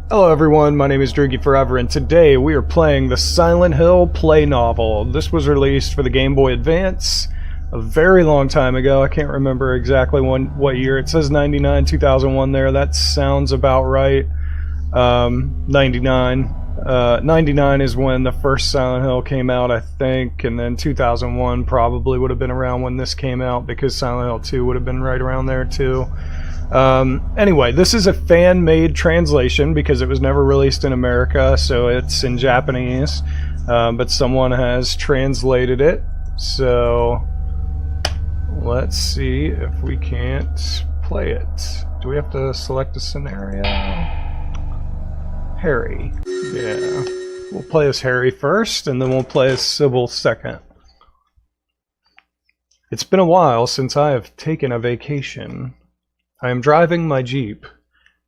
Hello everyone, my name is Droogie Forever, and today we are playing the Silent Hill play novel. This was released for the Game Boy Advance a very long time ago. I can't remember exactly what year. It says 99, 2001 there. That sounds about right. 99. 99 is when the first Silent Hill came out, I think, and then 2001 probably would have been around when this came out, because Silent Hill 2 would have been right around there too. Anyway, this is a fan-made translation because it was never released in America, so it's in Japanese, but someone has translated it. So let's see if we can't play it. Do we have to select a scenario? Harry. Yeah. We'll play as Harry first, and then we'll play as Sybil second. It's been a while since I have taken a vacation. I am driving my Jeep,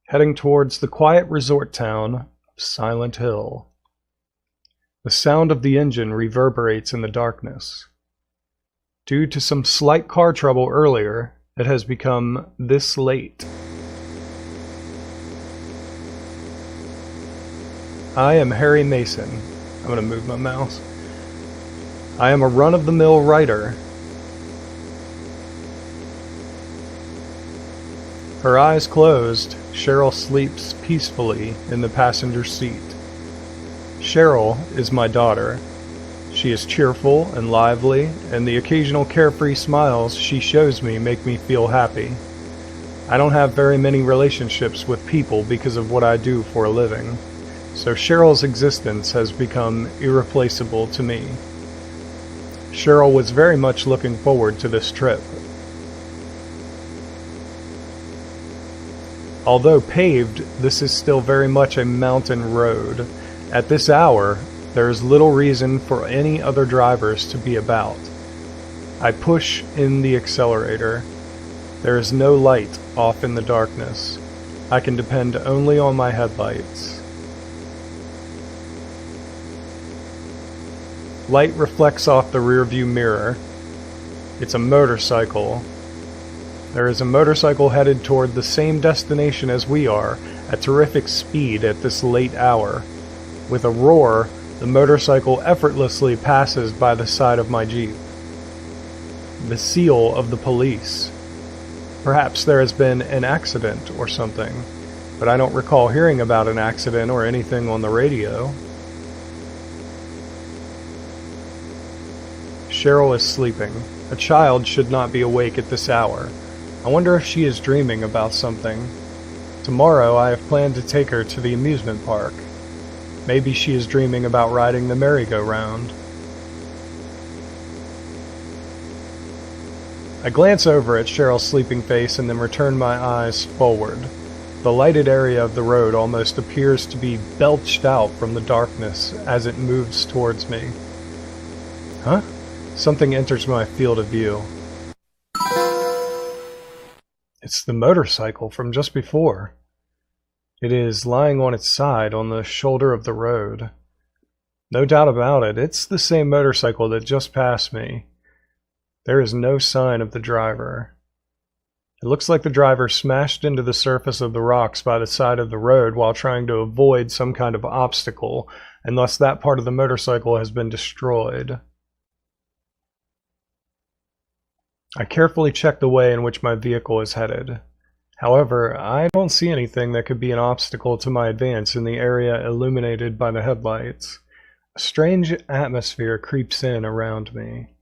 heading towards the quiet resort town of Silent Hill. The sound of the engine reverberates in the darkness. Due to some slight car trouble earlier, it has become this late. I am Harry Mason. I'm going to move my mouse. I am a run-of-the-mill writer. Her eyes closed, Cheryl sleeps peacefully in the passenger seat. Cheryl is my daughter. She is cheerful and lively, and the occasional carefree smiles she shows me make me feel happy. I don't have very many relationships with people because of what I do for a living, so Cheryl's existence has become irreplaceable to me. Cheryl was very much looking forward to this trip. Although paved, this is still very much a mountain road. At this hour, there is little reason for any other drivers to be about. I push in the accelerator. There is no light off in the darkness. I can depend only on my headlights. Light reflects off the rearview mirror. It's a motorcycle. There is a motorcycle headed toward the same destination as we are, at terrific speed at this late hour. With a roar, the motorcycle effortlessly passes by the side of my Jeep. The seal of the police. Perhaps there has been an accident or something, but I don't recall hearing about an accident or anything on the radio. Cheryl is sleeping. A child should not be awake at this hour. I wonder if she is dreaming about something. Tomorrow I have planned to take her to the amusement park. Maybe she is dreaming about riding the merry-go-round. I glance over at Cheryl's sleeping face and then return my eyes forward. The lighted area of the road almost appears to be belched out from the darkness as it moves towards me. Huh? Something enters my field of view. It's the motorcycle from just before. It is lying on its side on the shoulder of the road. No doubt about it, it's the same motorcycle that just passed me. There is no sign of the driver. It looks like the driver smashed into the surface of the rocks by the side of the road while trying to avoid some kind of obstacle, and thus that part of the motorcycle has been destroyed. I carefully check the way in which my vehicle is headed. However, I don't see anything that could be an obstacle to my advance in the area illuminated by the headlights. A strange atmosphere creeps in around me.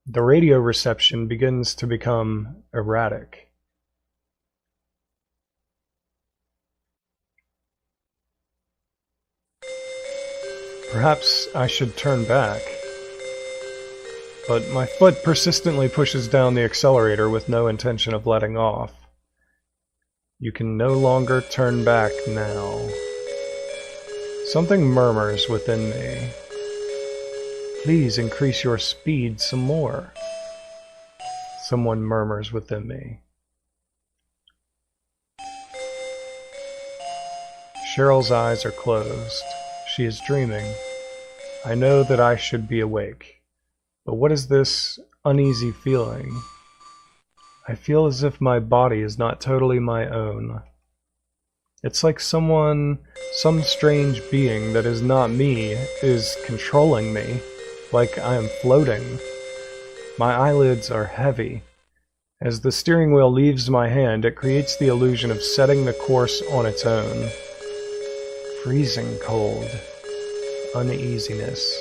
The radio reception begins to become erratic. Perhaps I should turn back. But my foot persistently pushes down the accelerator with no intention of letting off. You can no longer turn back now. Something murmurs within me. Please increase your speed some more. Someone murmurs within me. Cheryl's eyes are closed. She is dreaming. I know that I should be awake. But what is this uneasy feeling? I feel as if my body is not totally my own. It's like some strange being that is not me, is controlling me, like I am floating. My eyelids are heavy. As the steering wheel leaves my hand, it creates the illusion of setting the course on its own. Freezing cold. Uneasiness.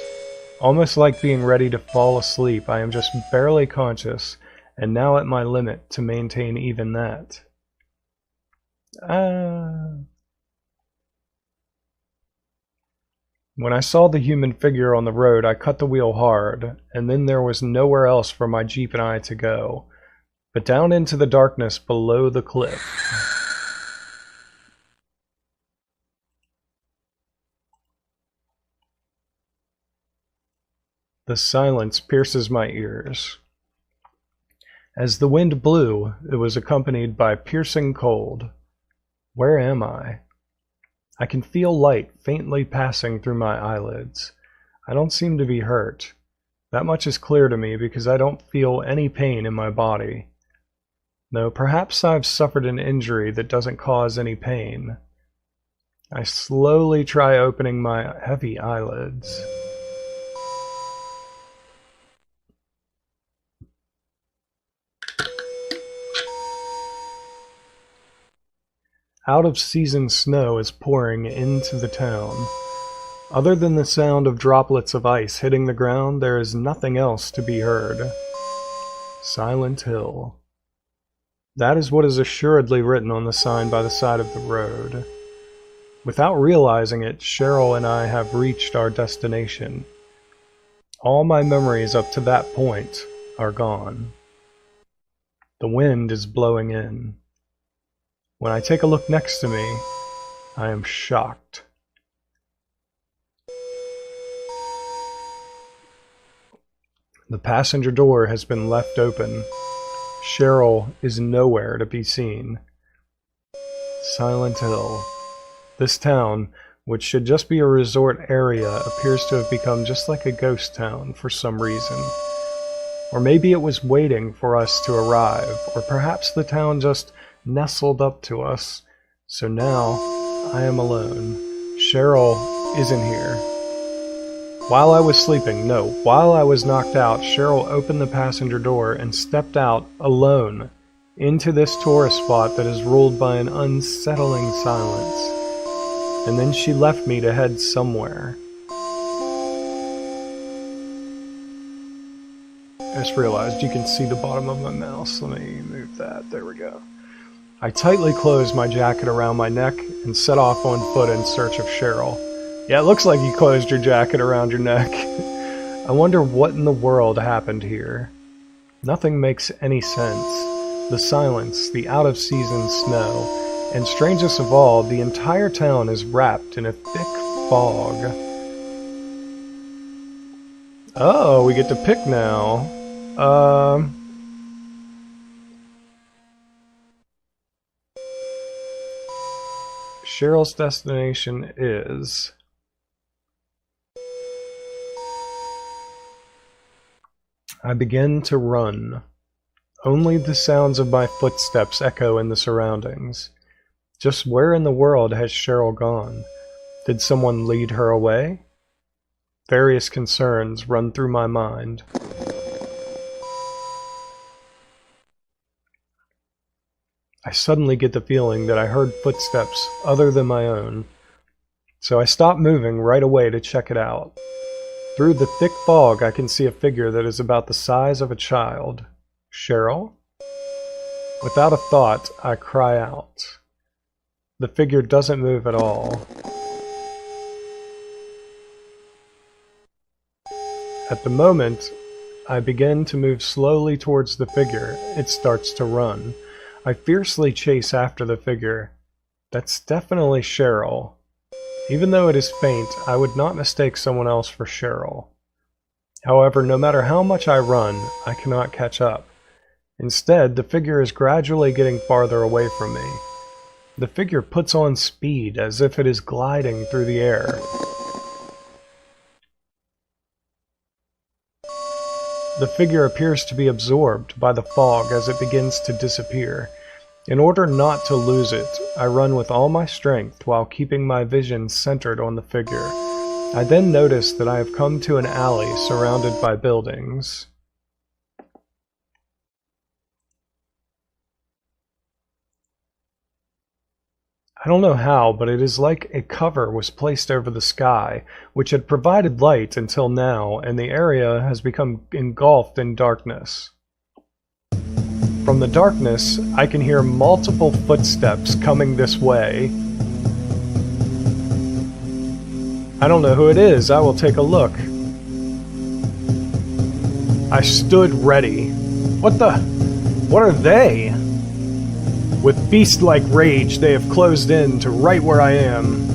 Almost like being ready to fall asleep, I am just barely conscious, and now at my limit to maintain even that. When I saw the human figure on the road, I cut the wheel hard, and then there was nowhere else for my Jeep and I to go, but down into the darkness below the cliff. The silence pierces my ears. As the wind blew, it was accompanied by piercing cold. Where am I? I can feel light faintly passing through my eyelids. I don't seem to be hurt. That much is clear to me because I don't feel any pain in my body. No, perhaps I've suffered an injury that doesn't cause any pain. I slowly try opening my heavy eyelids. Out-of-season snow is pouring into the town. Other than the sound of droplets of ice hitting the ground, there is nothing else to be heard. Silent Hill. That is what is assuredly written on the sign by the side of the road. Without realizing it, Cheryl and I have reached our destination. All my memories up to that point are gone. The wind is blowing in. When I take a look next to me, I am shocked. The passenger door has been left open. Cheryl is nowhere to be seen. Silent Hill. This town, which should just be a resort area, appears to have become just like a ghost town for some reason. Or maybe it was waiting for us to arrive, or perhaps the town just nestled up to us. So now, I am alone. Cheryl isn't here. While I was sleeping, no, while I was knocked out, Cheryl opened the passenger door and stepped out, alone, into this tourist spot that is ruled by an unsettling silence. And then she left me to head somewhere. I just realized you can see the bottom of my mouse. Let me move that. There we go. I tightly closed my jacket around my neck and set off on foot in search of Cheryl. Yeah, it looks like you closed your jacket around your neck. I wonder what in the world happened here. Nothing makes any sense. The silence, the out-of-season snow, and strangest of all, the entire town is wrapped in a thick fog. Oh, we get to pick now. Cheryl's destination is... I begin to run. Only the sounds of my footsteps echo in the surroundings. Just where in the world has Cheryl gone? Did someone lead her away? Various concerns run through my mind. I suddenly get the feeling that I heard footsteps other than my own, so I stop moving right away to check it out. Through the thick fog, I can see a figure that is about the size of a child. Cheryl? Without a thought, I cry out. The figure doesn't move at all. At the moment, I begin to move slowly towards the figure. It starts to run. I fiercely chase after the figure. That's definitely Cheryl. Even though it is faint, I would not mistake someone else for Cheryl. However, no matter how much I run, I cannot catch up. Instead, the figure is gradually getting farther away from me. The figure puts on speed as if it is gliding through the air. The figure appears to be absorbed by the fog as it begins to disappear. In order not to lose it, I run with all my strength while keeping my vision centered on the figure. I then notice that I have come to an alley surrounded by buildings. I don't know how, but it is like a cover was placed over the sky, which had provided light until now, and the area has become engulfed in darkness. From the darkness, I can hear multiple footsteps coming this way. I don't know who it is. I will take a look. I stood ready. What are they? With beast-like rage, they have closed in to right where I am.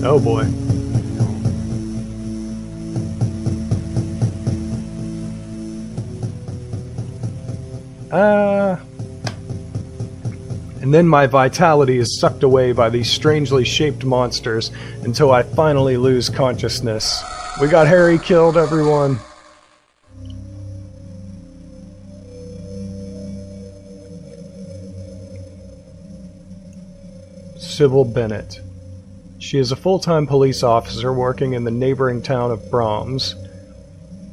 Oh boy. And then my vitality is sucked away by these strangely shaped monsters until I finally lose consciousness. We got Harry killed, everyone. Sybil Bennett. She is a full-time police officer working in the neighboring town of Brahms.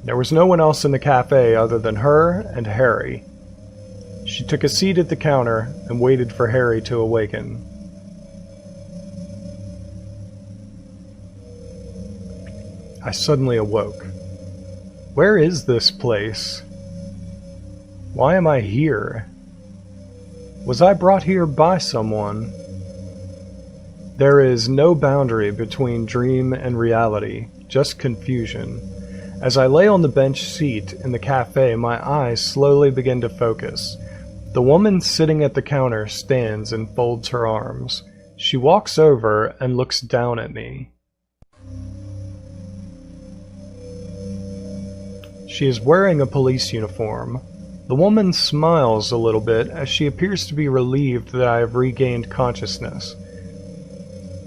There was no one else in the cafe other than her and Harry. She took a seat at the counter and waited for Harry to awaken. I suddenly awoke. Where is this place? Why am I here? Was I brought here by someone? There is no boundary between dream and reality, just confusion. As I lay on the bench seat in the cafe, my eyes slowly begin to focus. The woman sitting at the counter stands and folds her arms. She walks over and looks down at me. She is wearing a police uniform. The woman smiles a little bit as she appears to be relieved that I have regained consciousness.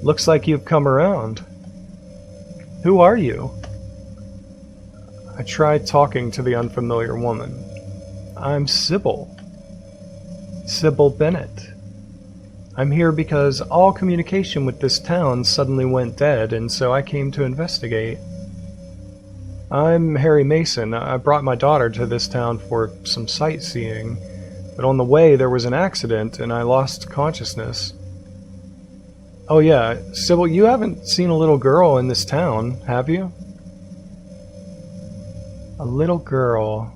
Looks like you've come around. Who are you? I tried talking to the unfamiliar woman. I'm Sybil. Sybil Bennett. I'm here because all communication with this town suddenly went dead, and so I came to investigate. I'm Harry Mason. I brought my daughter to this town for some sightseeing, but on the way there was an accident and I lost consciousness. Oh yeah, Sybil, you haven't seen a little girl in this town, have you? A little girl?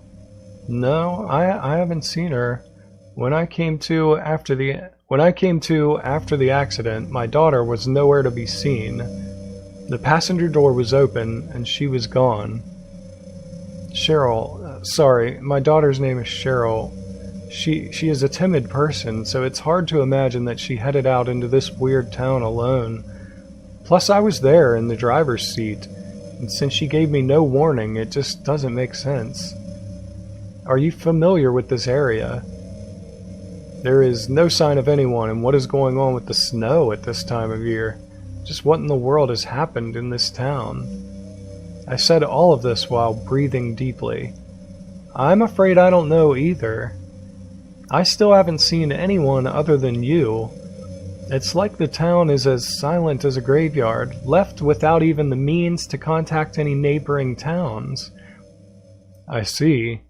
No, I haven't seen her. When I came to after the accident, my daughter was nowhere to be seen. The passenger door was open and she was gone. Cheryl, sorry, my daughter's name is Cheryl. She is a timid person, so it's hard to imagine that she headed out into this weird town alone. Plus, I was there in the driver's seat, and since she gave me no warning, it just doesn't make sense. Are you familiar with this area? There is no sign of anyone, and what is going on with the snow at this time of year? Just what in the world has happened in this town? I said all of this while breathing deeply. I'm afraid I don't know either. I still haven't seen anyone other than you. It's like the town is as silent as a graveyard, left without even the means to contact any neighboring towns. I see.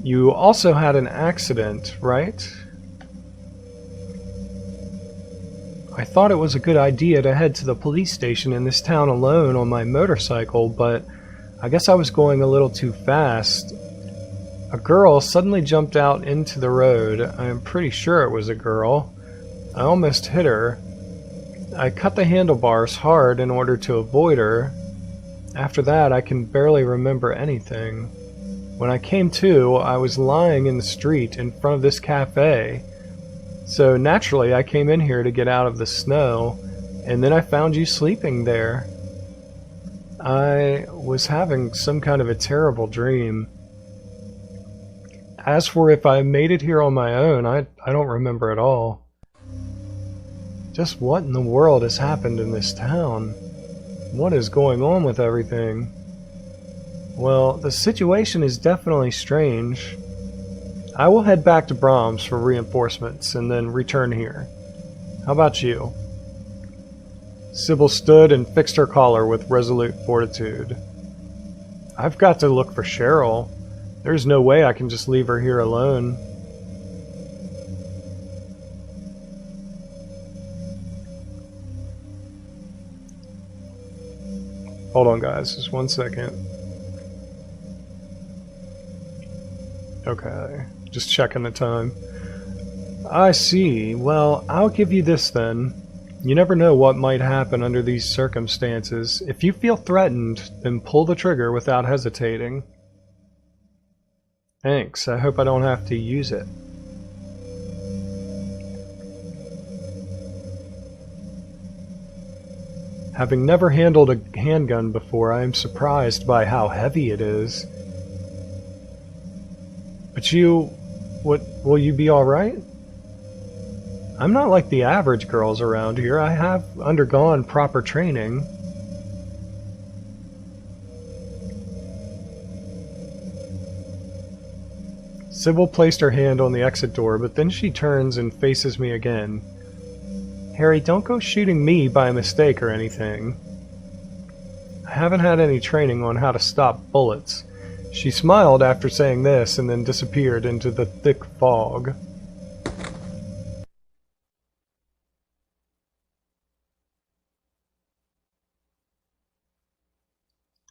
You also had an accident, right? I thought it was a good idea to head to the police station in this town alone on my motorcycle, but I guess I was going a little too fast. A girl suddenly jumped out into the road. I'm pretty sure it was a girl. I almost hit her. I cut the handlebars hard in order to avoid her. After that, I can barely remember anything. When I came to, I was lying in the street in front of this cafe. So naturally, I came in here to get out of the snow, and then I found you sleeping there. I was having some kind of a terrible dream. As for if I made it here on my own, I don't remember at all. Just what in the world has happened in this town? What is going on with everything? Well, the situation is definitely strange. I will head back to Brahms for reinforcements and then return here. How about you? Sybil stood and fixed her collar with resolute fortitude. I've got to look for Cheryl. There's no way I can just leave her here alone. Hold on, guys, just 1 second. Okay, just checking the time. I see. Well, I'll give you this then. You never know what might happen under these circumstances. If you feel threatened, then pull the trigger without hesitating. Thanks. I hope I don't have to use it. Having never handled a handgun before, I am surprised by how heavy it is. But will you be alright? I'm not like the average girls around here. I have undergone proper training. Sybil placed her hand on the exit door, but then she turns and faces me again. Harry, don't go shooting me by mistake or anything. I haven't had any training on how to stop bullets. She smiled after saying this and then disappeared into the thick fog.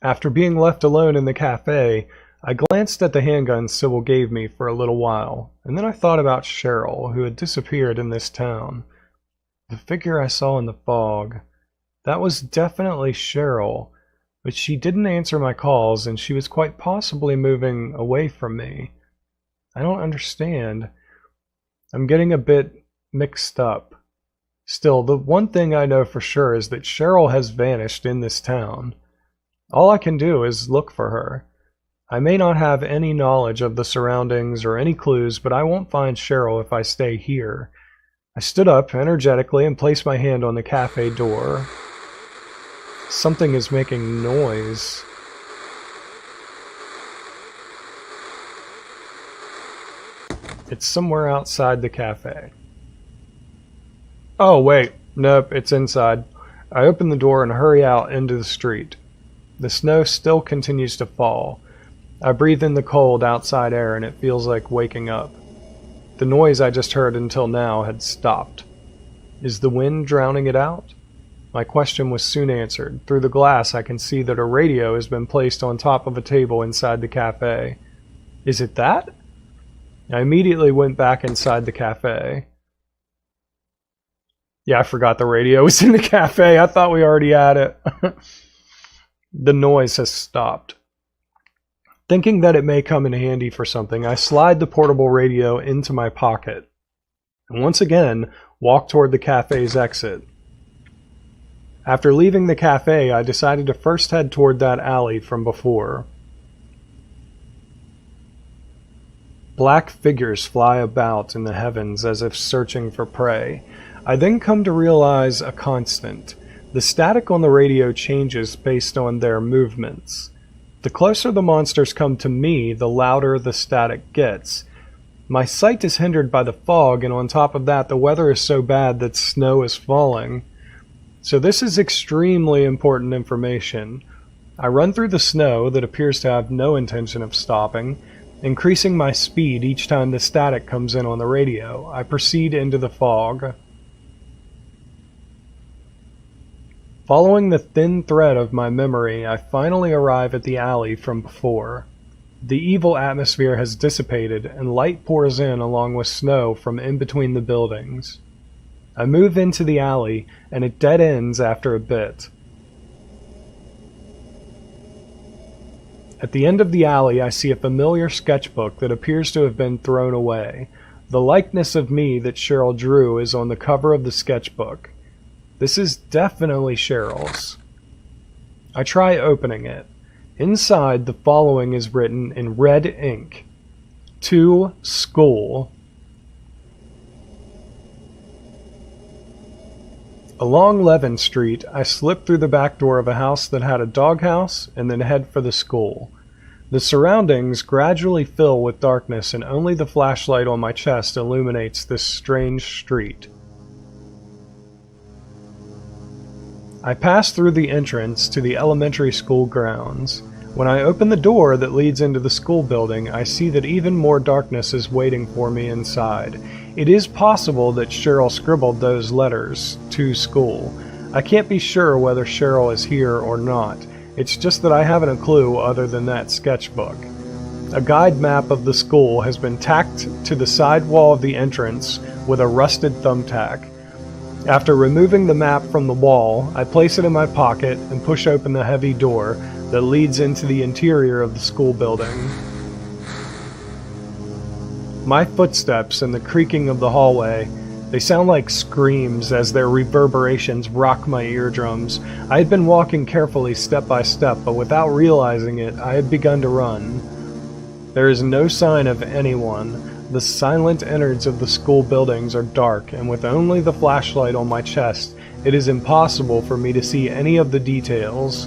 After being left alone in the cafe, I glanced at the handgun Sybil gave me for a little while, and then I thought about Cheryl, who had disappeared in this town. The figure I saw in the fog, that was definitely Cheryl, but she didn't answer my calls, and she was quite possibly moving away from me. I don't understand. I'm getting a bit mixed up. Still, the one thing I know for sure is that Cheryl has vanished in this town. All I can do is look for her. I may not have any knowledge of the surroundings or any clues, but I won't find Cheryl if I stay here. I stood up energetically and placed my hand on the cafe door. Something is making noise. It's somewhere outside the cafe. Oh, wait. Nope, it's inside. I open the door and hurry out into the street. The snow still continues to fall. I breathe in the cold outside air and it feels like waking up. The noise I just heard until now had stopped. Is the wind drowning it out? My question was soon answered. Through the glass I can see that a radio has been placed on top of a table inside the cafe. Is it that? I immediately went back inside the cafe. Yeah, I forgot the radio was in the cafe. I thought we already had it. The noise has stopped. Thinking that it may come in handy for something, I slide the portable radio into my pocket, and once again walk toward the cafe's exit. After leaving the cafe, I decided to first head toward that alley from before. Black figures fly about in the heavens as if searching for prey. I then come to realize a constant. The static on the radio changes based on their movements. The closer the monsters come to me, the louder the static gets. My sight is hindered by the fog, and on top of that, the weather is so bad that snow is falling. So this is extremely important information. I run through the snow that appears to have no intention of stopping, increasing my speed each time the static comes in on the radio. I proceed into the fog. Following the thin thread of my memory, I finally arrive at the alley from before. The evil atmosphere has dissipated, and light pours in along with snow from in between the buildings. I move into the alley, and it dead ends after a bit. At the end of the alley, I see a familiar sketchbook that appears to have been thrown away. The likeness of me that Cheryl drew is on the cover of the sketchbook. This is definitely Cheryl's. I try opening it. Inside, the following is written in red ink. To school. Along Levin Street, I slip through the back door of a house that had a doghouse and then head for the school. The surroundings gradually fill with darkness, and only the flashlight on my chest illuminates this strange street. I pass through the entrance to the elementary school grounds. When I open the door that leads into the school building, I see that even more darkness is waiting for me inside. It is possible that Cheryl scribbled those letters to school. I can't be sure whether Cheryl is here or not. It's just that I haven't a clue other than that sketchbook. A guide map of the school has been tacked to the side wall of the entrance with a rusted thumbtack. After removing the map from the wall, I place it in my pocket and push open the heavy door that leads into the interior of the school building. My footsteps and the creaking of the hallway, they sound like screams as their reverberations rock my eardrums. I had been walking carefully step by step, but without realizing it, I had begun to run. There is no sign of anyone. The silent innards of the school buildings are dark, and with only the flashlight on my chest, it is impossible for me to see any of the details.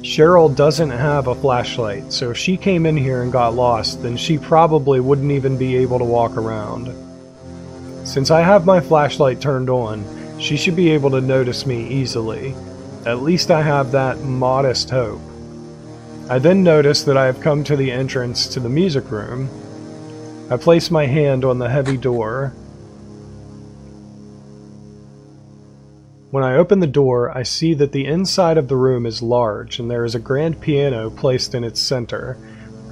Cheryl doesn't have a flashlight, so if she came in here and got lost, then she probably wouldn't even be able to walk around. Since I have my flashlight turned on, she should be able to notice me easily. At least I have that modest hope. I then notice that I have come to the entrance to the music room. I place my hand on the heavy door. When I open the door, I see that the inside of the room is large, and there is a grand piano placed in its center.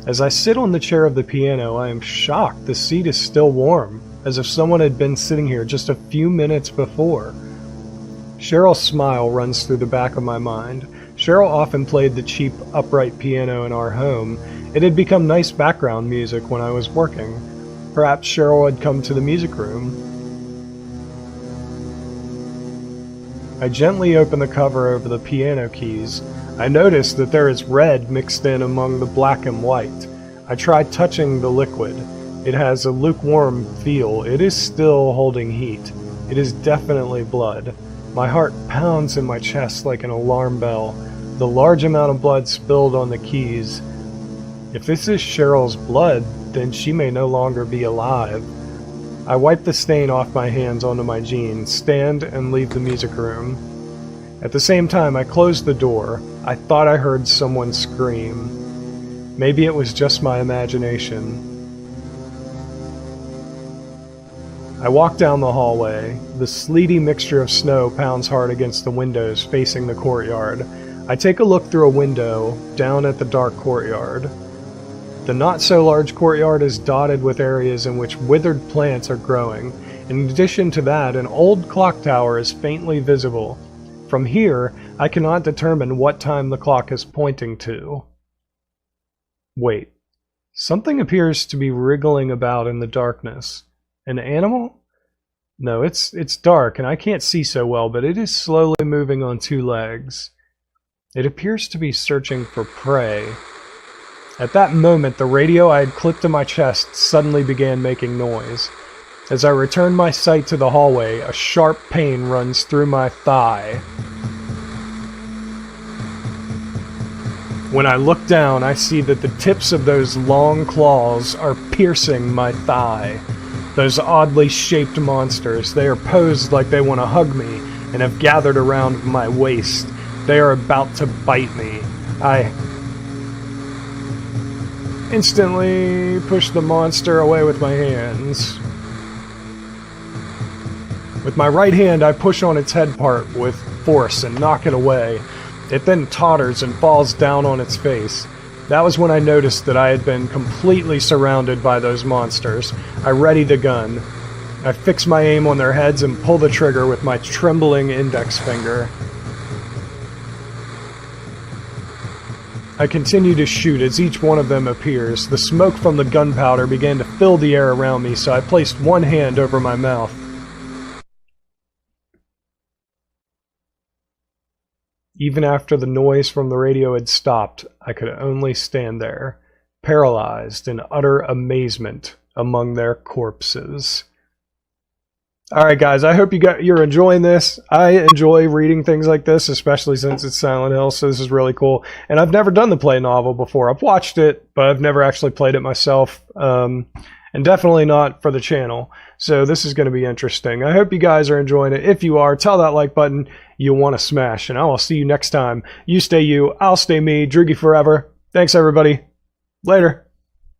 As I sit on the chair of the piano, I am shocked the seat is still warm, as if someone had been sitting here just a few minutes before. Cheryl's smile runs through the back of my mind. Cheryl often played the cheap, upright piano in our home. It had become nice background music when I was working. Perhaps Cheryl had come to the music room. I gently open the cover over the piano keys. I notice that there is red mixed in among the black and white. I try touching the liquid. It has a lukewarm feel. It is still holding heat. It is definitely blood. My heart pounds in my chest like an alarm bell. The large amount of blood spilled on the keys. If this is Cheryl's blood, then she may no longer be alive. I wipe the stain off my hands onto my jeans, stand, and leave the music room. At the same time, I close the door. I thought I heard someone scream. Maybe it was just my imagination. I walk down the hallway. The sleety mixture of snow pounds hard against the windows facing the courtyard. I take a look through a window down at the dark courtyard. The not-so-large courtyard is dotted with areas in which withered plants are growing. In addition to that, an old clock tower is faintly visible. From here, I cannot determine what time the clock is pointing to. Wait. Something appears to be wriggling about in the darkness. An animal? No, it's dark and I can't see so well, but it is slowly moving on two legs. It appears to be searching for prey. At that moment, the radio I had clipped to my chest suddenly began making noise. As I return my sight to the hallway, a sharp pain runs through my thigh. When I look down, I see that the tips of those long claws are piercing my thigh. Those oddly shaped monsters, they are posed like they want to hug me and have gathered around my waist. They are about to bite me. I instantly push the monster away with my hands. With my right hand, I push on its head part with force and knock it away. It then totters and falls down on its face. That was when I noticed that I had been completely surrounded by those monsters. I ready the gun. I fix my aim on their heads and pull the trigger with my trembling index finger. I continue to shoot as each one of them appears. The smoke from the gunpowder began to fill the air around me, so I placed one hand over my mouth. Even after the noise from the radio had stopped, I could only stand there, paralyzed in utter amazement among their corpses. Alright guys, I hope you're enjoying this. I enjoy reading things like this, especially since it's Silent Hill, so this is really cool. And I've never done the play novel before. I've watched it, but I've never actually played it myself. And definitely not for the channel. So this is going to be interesting. I hope you guys are enjoying it. If you are, tell that like button you want to smash. And I will see you next time. You stay you, I'll stay me, Droogie forever. Thanks everybody. Later.